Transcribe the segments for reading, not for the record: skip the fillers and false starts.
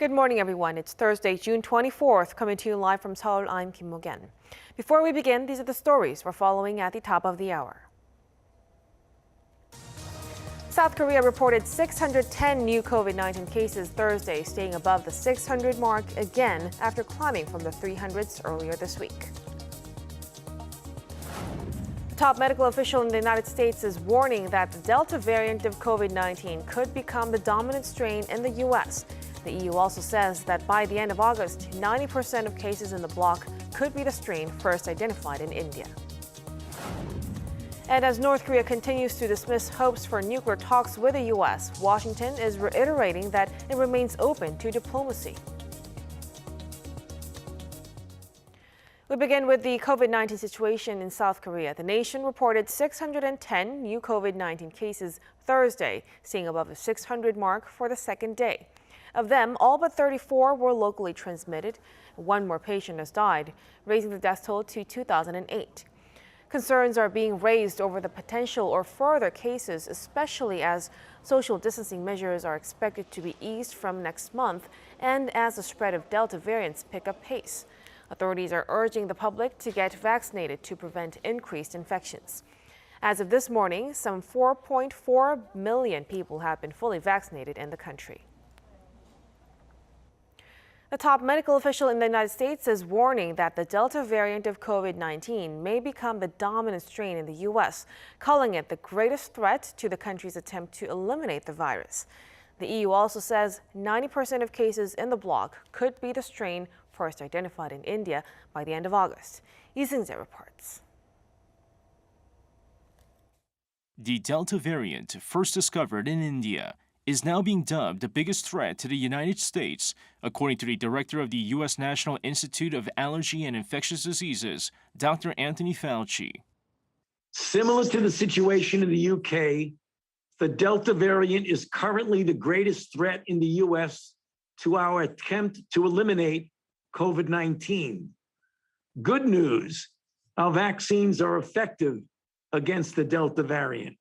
Good morning, everyone. It's Thursday, June 24th, coming to you live from Seoul. I'm Kim Mo-gen. Before we begin, these are the stories we're following at the top of the hour. South Korea reported 610 new COVID-19 cases Thursday, staying above the 600 mark again after climbing from the 300s earlier this week. A top medical official in the United States is warning that the Delta variant of COVID-19 could become the dominant strain in the U.S. The EU also says that by the end of August, 90% of cases in the bloc could be the strain first identified in India. And as North Korea continues to dismiss hopes for nuclear talks with the U.S., Washington is reiterating that it remains open to diplomacy. We begin with the COVID-19 situation in South Korea. The nation reported 610 new COVID-19 cases Thursday, staying above the 600 mark for the second day. Of them, all but 34 were locally transmitted. One more patient has died, raising the death toll to 2,008. Concerns are being raised over the potential or further cases, especially as social distancing measures are expected to be eased from next month and as the spread of Delta variants pick up pace. Authorities are urging the public to get vaccinated to prevent increased infections. As of this morning, some 4.4 million people have been fully vaccinated in the country. The top medical official in the United States is warning that the Delta variant of COVID-19 may become the dominant strain in the U.S., calling it the greatest threat to the country's attempt to eliminate the virus. The EU also says 90% of cases in the bloc could be the strain first identified in India by the end of August. Lee Seung-jae reports. The Delta variant, first discovered in India, is now being dubbed the biggest threat to the United States, according to the director of the U.S. National Institute of Allergy and Infectious Diseases, Dr. Anthony Fauci. Similar to the situation in the UK, the Delta variant is currently the greatest threat in the U.S. to our attempt to eliminate COVID-19. Good news, our vaccines are effective against the Delta variant.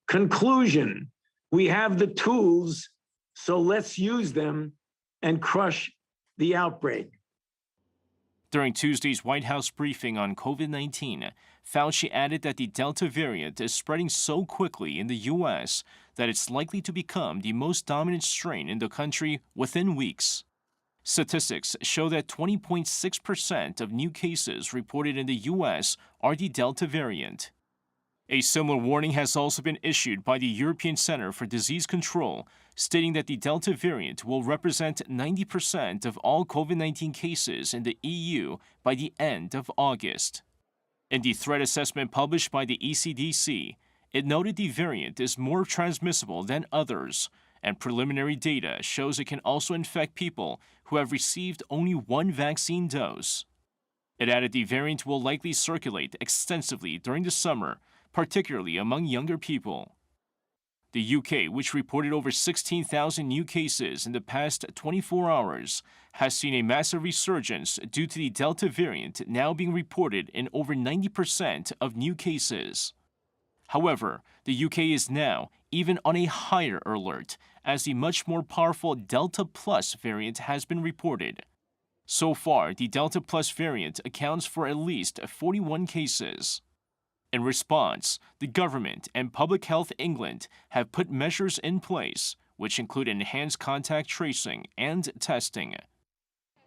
Conclusion, we have the tools, so let's use them and crush the outbreak. During Tuesday's White House briefing on COVID-19, Fauci added that the Delta variant is spreading so quickly in the U.S. that it's likely to become the most dominant strain in the country within weeks. Statistics show that 20.6% of new cases reported in the U.S. are the Delta variant. A similar warning has also been issued by the European Center for Disease Control, stating that the Delta variant will represent 90% of all COVID-19 cases in the EU by the end of August. In the threat assessment published by the ECDC, it noted the variant is more transmissible than others, and preliminary data shows it can also infect people who have received only one vaccine dose. It added the variant will likely circulate extensively during the summer, particularly among younger people. The UK, which reported over 16,000 new cases in the past 24 hours, has seen a massive resurgence due to the Delta variant now being reported in over 90% of new cases. However, the UK is now even on a higher alert as the much more powerful Delta Plus variant has been reported. So far, the Delta Plus variant accounts for at least 41 cases. In response, the government and Public Health England have put measures in place, which include enhanced contact tracing and testing.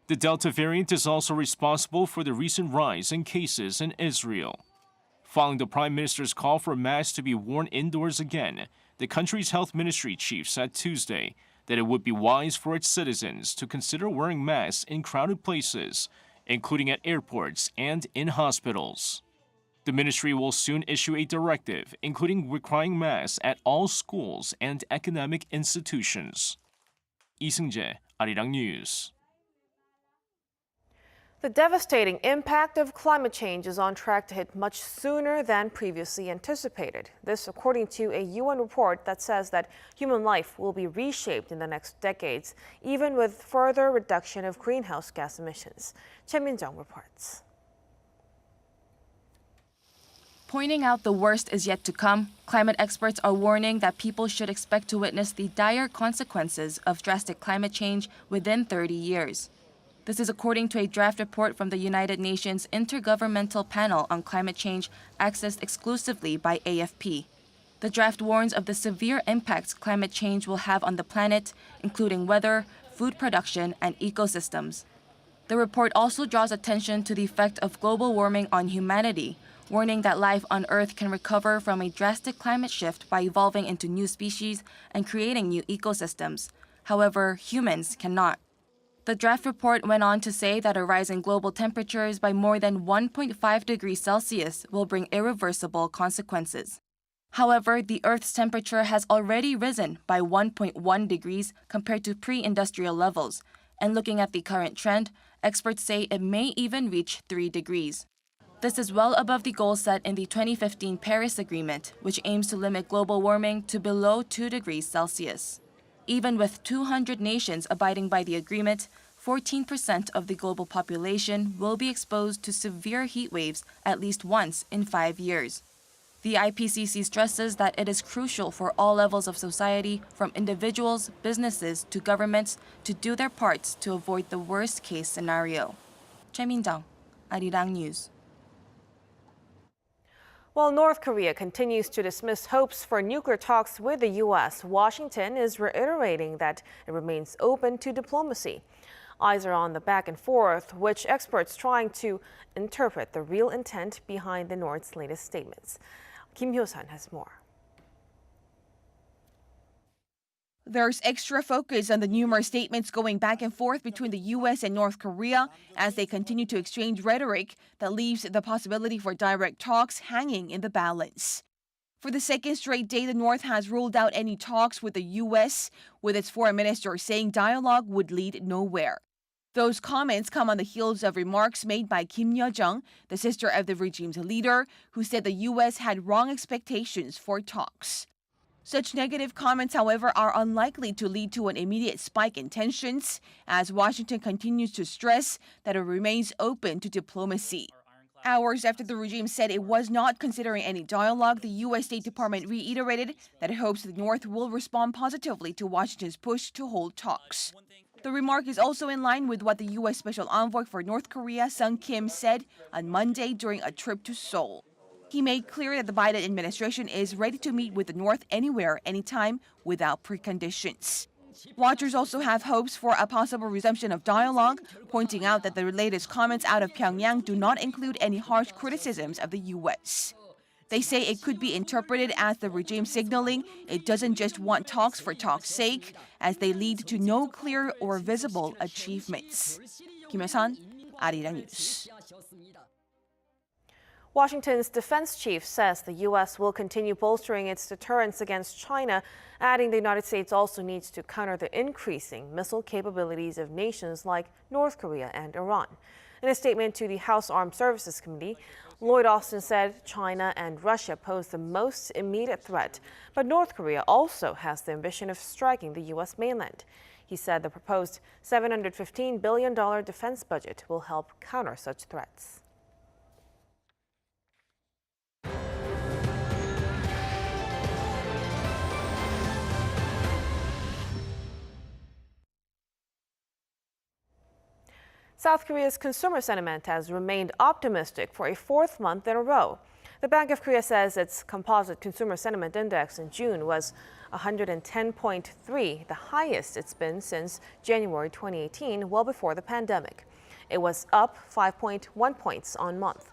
The Delta variant is also responsible for the recent rise in cases in Israel. Following the Prime Minister's call for masks to be worn indoors again, the country's health ministry chief said Tuesday that it would be wise for its citizens to consider wearing masks in crowded places, including at airports and in hospitals. The ministry will soon issue a directive, including requiring masks at all schools and academic institutions. Lee Seung-jae, Arirang News. The devastating impact of climate change is on track to hit much sooner than previously anticipated. This according to a UN report that says that human life will be reshaped in the next decades, even with further reduction of greenhouse gas emissions. Choi Min-jung reports. Pointing out the worst is yet to come, climate experts are warning that people should expect to witness the dire consequences of drastic climate change within 30 years. This is according to a draft report from the United Nations Intergovernmental Panel on Climate Change accessed exclusively by AFP. The draft warns of the severe impacts climate change will have on the planet, including weather, food production, and ecosystems. The report also draws attention to the effect of global warming on humanity, warning that life on Earth can recover from a drastic climate shift by evolving into new species and creating new ecosystems. However, humans cannot. The draft report went on to say that a rise in global temperatures by more than 1.5 degrees Celsius will bring irreversible consequences. However, the Earth's temperature has already risen by 1.1 degrees compared to pre-industrial levels, and looking at the current trend, experts say it may even reach 3 degrees. This is well above the goal set in the 2015 Paris Agreement, which aims to limit global warming to below 2 degrees Celsius. Even with 200 nations abiding by the agreement, 14% of the global population will be exposed to severe heat waves at least once in 5 years. The IPCC stresses that it is crucial for all levels of society, from individuals, businesses, to governments, to do their parts to avoid the worst-case scenario. Choi Min-jung, Arirang News. While North Korea continues to dismiss hopes for nuclear talks with the U.S., Washington is reiterating that it remains open to diplomacy. Eyes are on the back and forth, which experts trying to interpret the real intent behind the North's latest statements. Kim Hyo-san has more. There's extra focus on the numerous statements going back and forth between the U.S. and North Korea as they continue to exchange rhetoric that leaves the possibility for direct talks hanging in the balance. For the second straight day, the North has ruled out any talks with the U.S., with its foreign minister saying dialogue would lead nowhere. Those comments come on the heels of remarks made by Kim Yo-jung, the sister of the regime's leader, who said the U.S. had wrong expectations for talks. Such negative comments, however, are unlikely to lead to an immediate spike in tensions, as Washington continues to stress that it remains open to diplomacy. Hours after the regime said it was not considering any dialogue, the U.S. State Department reiterated that it hopes the North will respond positively to Washington's push to hold talks. The remark is also in line with what the U.S. Special Envoy for North Korea, Sung Kim, said on Monday during a trip to Seoul. He made clear that the Biden administration is ready to meet with the North anywhere, anytime, without preconditions. Watchers also have hopes for a possible resumption of dialogue, pointing out that the latest comments out of Pyongyang do not include any harsh criticisms of the U.S. They say it could be interpreted as the regime signaling it doesn't just want talks for talk's sake, as they lead to no clear or visible achievements. Kim Hyo-san, Arirang News. Washington's defense chief says the U.S. will continue bolstering its deterrence against China, adding the United States also needs to counter the increasing missile capabilities of nations like North Korea and Iran. In a statement to the House Armed Services Committee, Lloyd Austin said China and Russia pose the most immediate threat, but North Korea also has the ambition of striking the U.S. mainland. He said the proposed $715 billion defense budget will help counter such threats. South Korea's consumer sentiment has remained optimistic for a fourth month in a row. The Bank of Korea says its composite consumer sentiment index in June was 110.3, the highest it's been since January 2018, well before the pandemic. It was up 5.1 points on month.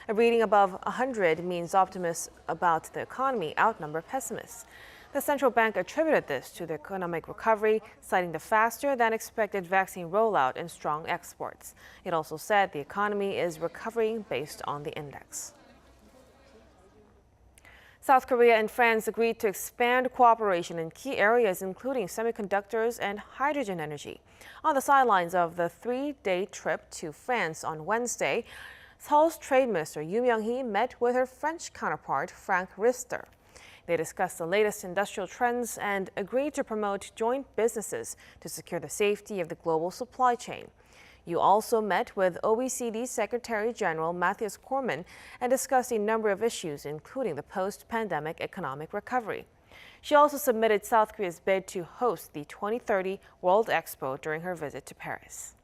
A reading above 100 means optimists about the economy outnumber pessimists. The central bank attributed this to the economic recovery, citing the faster-than-expected vaccine rollout and strong exports. It also said the economy is recovering based on the index. South Korea and France agreed to expand cooperation in key areas, including semiconductors and hydrogen energy. On the sidelines of the three-day trip to France on Wednesday, Seoul's Trade Minister Yoo Myung-hee met with her French counterpart, Frank Rister. They discussed the latest industrial trends and agreed to promote joint businesses to secure the safety of the global supply chain. Yu also met with OECD Secretary General Matthias Cormann and discussed a number of issues, including the post-pandemic economic recovery. She also submitted South Korea's bid to host the 2030 World Expo during her visit to Paris.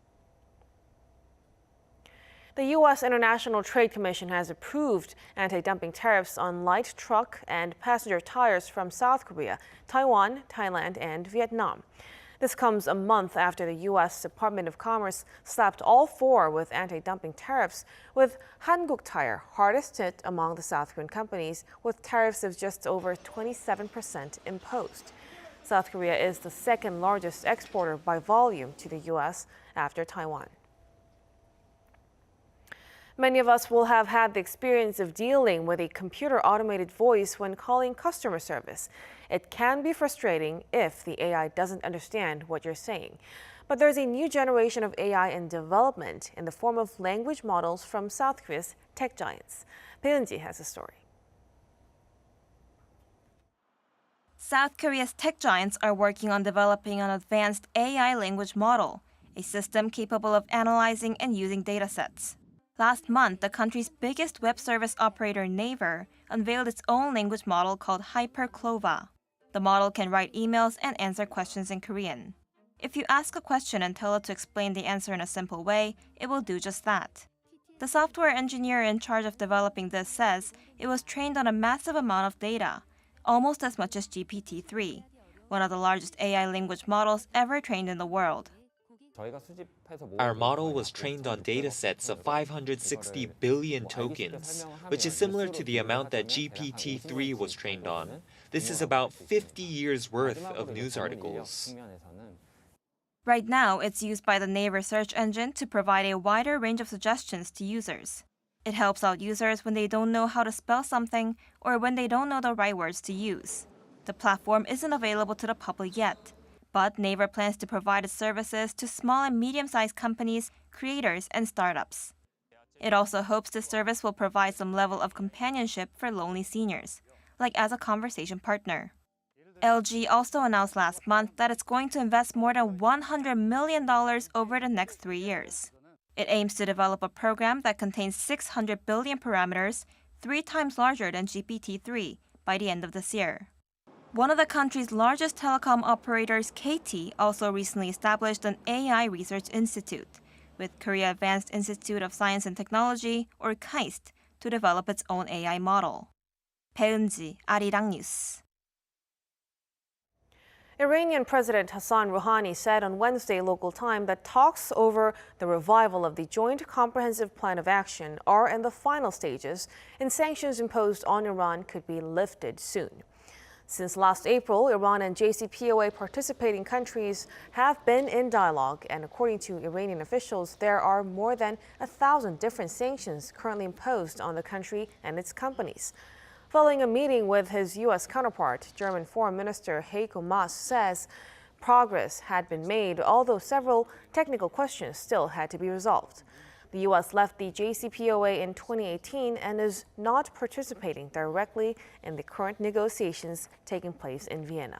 The U.S. International Trade Commission has approved anti-dumping tariffs on light truck and passenger tires from South Korea, Taiwan, Thailand, and Vietnam. This comes a month after the U.S. Department of Commerce slapped all four with anti-dumping tariffs, with Hanguk Tire hardest hit among the South Korean companies, with tariffs of just over 27% imposed. South Korea is the second largest exporter by volume to the U.S. after Taiwan. Many of us will have had the experience of dealing with a computer-automated voice when calling customer service. It can be frustrating if the AI doesn't understand what you're saying. But there's a new generation of AI in development in the form of language models from South Korea's tech giants. Baeunji has a story. South Korea's tech giants are working on developing an advanced AI language model, a system capable of analyzing and using datasets. Last month, the country's biggest web service operator, Naver, unveiled its own language model called HyperClova. The model can write emails and answer questions in Korean. If you ask a question and tell it to explain the answer in a simple way, it will do just that. The software engineer in charge of developing this says it was trained on a massive amount of data, almost as much as GPT-3, one of the largest AI language models ever trained in the world. Our model was trained on datasets of 560 billion tokens, which is similar to the amount that GPT-3 was trained on. This is about 50 years' worth of news articles. Right now, it's used by the Naver search engine to provide a wider range of suggestions to users. It helps out users when they don't know how to spell something or when they don't know the right words to use. The platform isn't available to the public yet, but Naver plans to provide its services to small and medium-sized companies, creators, and startups. It also hopes this service will provide some level of companionship for lonely seniors, like as a conversation partner. LG also announced last month that it's going to invest more than $100 million over the next 3 years. It aims to develop a program that contains 600 billion parameters, 3 times larger than GPT-3, by the end of this year. One of the country's largest telecom operators, KT, also recently established an AI research institute with Korea Advanced Institute of Science and Technology, or KAIST, to develop its own AI model. Baeunji, Arirang News. Iranian President Hassan Rouhani said on Wednesday local time that talks over the revival of the Joint Comprehensive Plan of Action are in the final stages, and sanctions imposed on Iran could be lifted soon. Since last April, Iran and JCPOA participating countries have been in dialogue, and according to Iranian officials, there are more than 1,000 different sanctions currently imposed on the country and its companies. Following a meeting with his U.S. counterpart, German Foreign Minister Heiko Maas says progress had been made, although several technical questions still had to be resolved. The U.S. left the JCPOA in 2018 and is not participating directly in the current negotiations taking place in Vienna.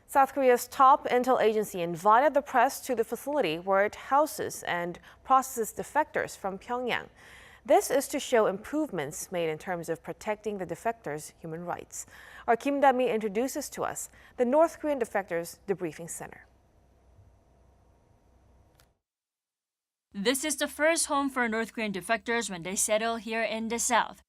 South Korea's top intel agency invited the press to the facility where it houses and processes defectors from Pyongyang. This is to show improvements made in terms of protecting the defectors' human rights. Our Kim Da-mi introduces to us the North Korean Defectors Debriefing Center. This is the first home for North Korean defectors when they settle here in the South.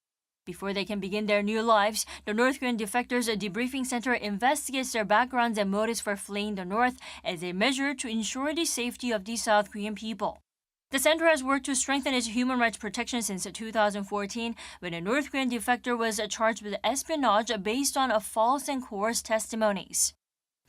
Before they can begin their new lives, the North Korean Defectors Debriefing Center investigates their backgrounds and motives for fleeing the North as a measure to ensure the safety of the South Korean people. The center has worked to strengthen its human rights protection since 2014, when a North Korean defector was charged with espionage based on false and coerced testimonies.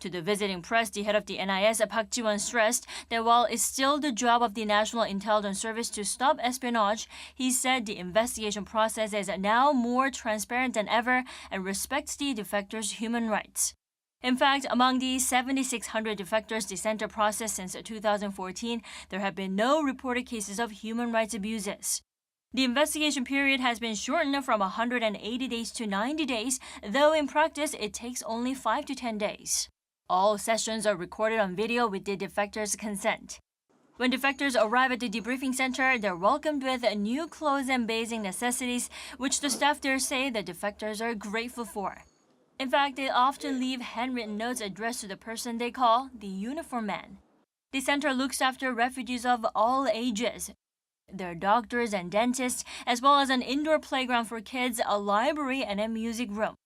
To the visiting press, the head of the NIS, Park Ji-won, stressed that while it's still the job of the National Intelligence Service to stop espionage, he said the investigation process is now more transparent than ever and respects the defectors' human rights. In fact, among the 7,600 defectors the center processed since 2014, there have been no reported cases of human rights abuses. The investigation period has been shortened from 180 days to 90 days, though in practice it takes only 5 to 10 days. All sessions are recorded on video with the defectors' consent. When defectors arrive at the debriefing center, they're welcomed with new clothes and basic necessities, which the staff there say the defectors are grateful for. In fact, they often leave handwritten notes addressed to the person they call the uniform man. The center looks after refugees of all ages. There are doctors and dentists, as well as an indoor playground for kids, a library, and a music room.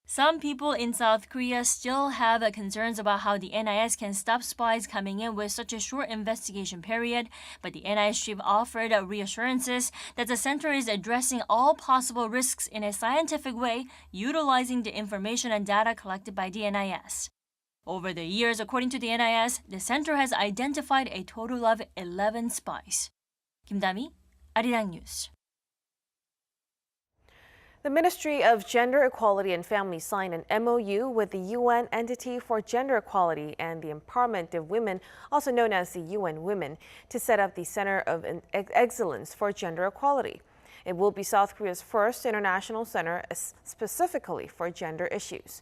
Some people in South Korea still have concerns about how the NIS can stop spies coming in with such a short investigation period, but the NIS chief offered reassurances that the center is addressing all possible risks in a scientific way, utilizing the information and data collected by the NIS. Over the years, according to the NIS, the center has identified a total of 11 spies. 김다미, 아리랑 뉴스. The Ministry of Gender Equality and Family signed an MOU with the UN Entity for Gender Equality and the Empowerment of Women, also known as the UN Women, to set up the Center of Excellence for Gender Equality. It will be South Korea's first international center specifically for gender issues.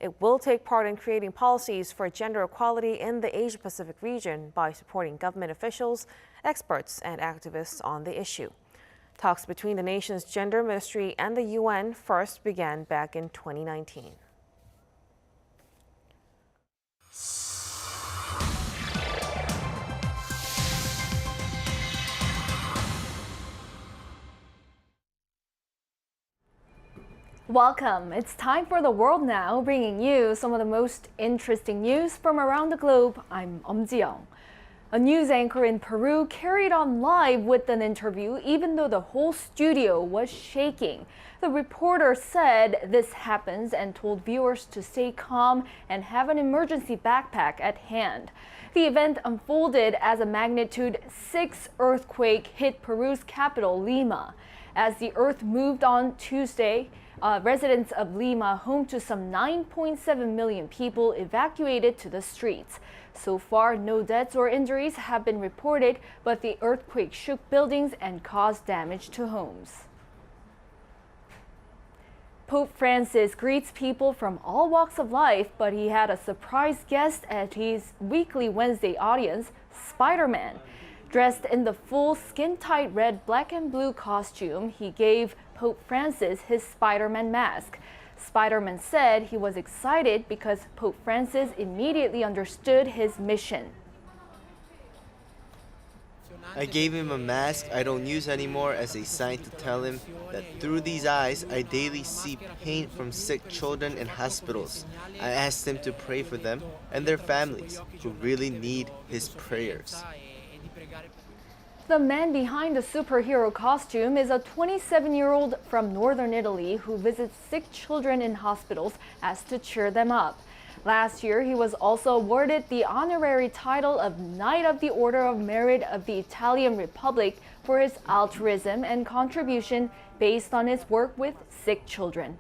It will take part in creating policies for gender equality in the Asia-Pacific region by supporting government officials, experts, and activists on the issue. Talks between the nation's gender ministry and the UN first began back in 2019. Welcome. It's time for The World Now, bringing you some of the most interesting news from around the globe. I'm Ji-young. A news anchor in Peru carried on live with an interview even though the whole studio was shaking. The reporter said this happens and told viewers to stay calm and have an emergency backpack at hand. The event unfolded as a magnitude 6 earthquake hit Peru's capital, Lima. As the earth moved on Tuesday, residents of Lima, home to some 9.7 million people, evacuated to the streets. So far, no deaths or injuries have been reported, but the earthquake shook buildings and caused damage to homes. Pope Francis greets people from all walks of life, but he had a surprise guest at his weekly Wednesday audience, Spider-Man. Dressed in the full skin-tight red, black and blue costume, he gave Pope Francis his Spider-Man mask. Spider-Man said he was excited because Pope Francis immediately understood his mission. I gave him a mask I don't use anymore as a sign to tell him that through these eyes I daily see pain from sick children in hospitals. I asked him to pray for them and their families who really need his prayers. The man behind the superhero costume is a 27-year-old from northern Italy who visits sick children in hospitals as to cheer them up. Last year, he was also awarded the honorary title of Knight of the Order of Merit of the Italian Republic for his altruism and contribution based on his work with sick children.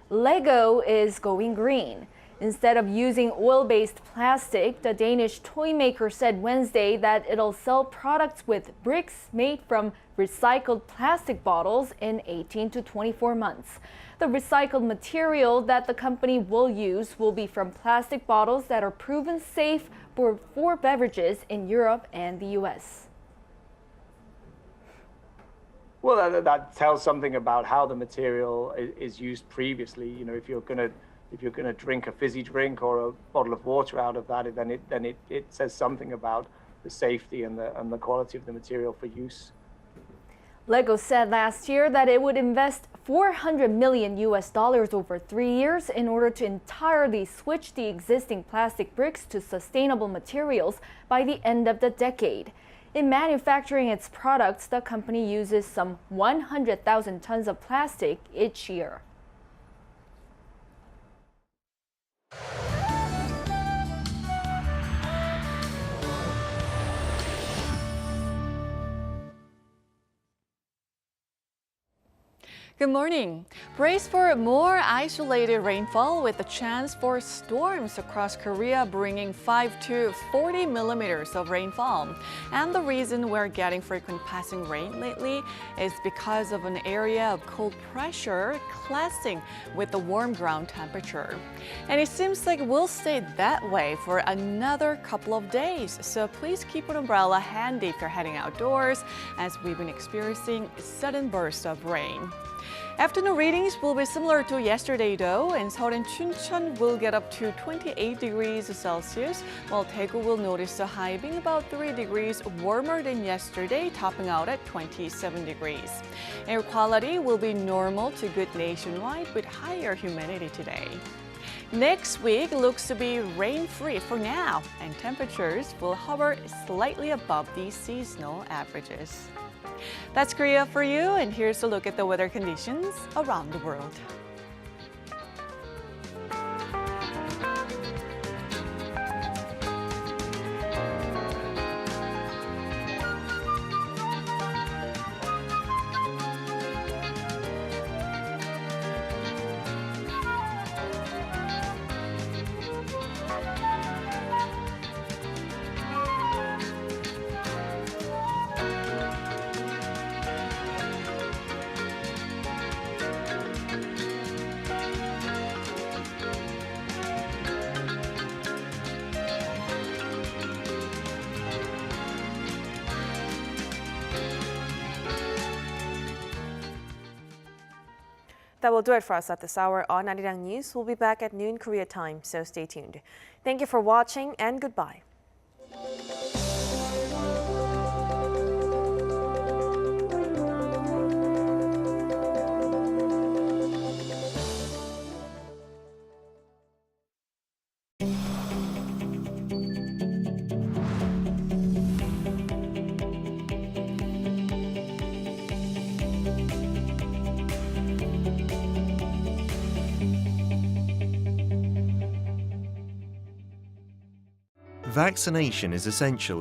Lego is going green. Instead of using oil-based plastic, the Danish toy maker said Wednesday that it'll sell products with bricks made from recycled plastic bottles in 18 to 24 months. The recycled material that the company will use will be from plastic bottles that are proven safe for beverages in Europe and the US. Well, that tells something about how the material is used previously. You know, if you're going to drink a fizzy drink or a bottle of water out of that, then it says something about the safety and the quality of the material for use. Lego said last year that it would invest $400 million over 3 years in order to entirely switch the existing plastic bricks to sustainable materials by the end of the decade. In manufacturing its products, the company uses some 100,000 tons of plastic each year. Good morning. Brace for more isolated rainfall with a chance for storms across Korea, bringing 5 to 40 millimeters of rainfall. And the reason we're getting frequent passing rain lately is because of an area of cold pressure clashing with the warm ground temperature. And it seems like we'll stay that way for another couple of days. So please keep an umbrella handy if you're heading outdoors, as we've been experiencing sudden bursts of rain. Afternoon readings will be similar to yesterday though, and Seoul and Chuncheon will get up to 28 degrees Celsius, while Daegu will notice the high being about 3 degrees warmer than yesterday, topping out at 27 degrees. Air quality will be normal to good nationwide with higher humidity today. Next week looks to be rain-free for now, and temperatures will hover slightly above the seasonal averages. That's Korea for you, and here's a look at the weather conditions around the world. That will do it for us at this hour on Arirang News. We'll be back at noon Korea time, so stay tuned. Thank you for watching and goodbye. Vaccination is essential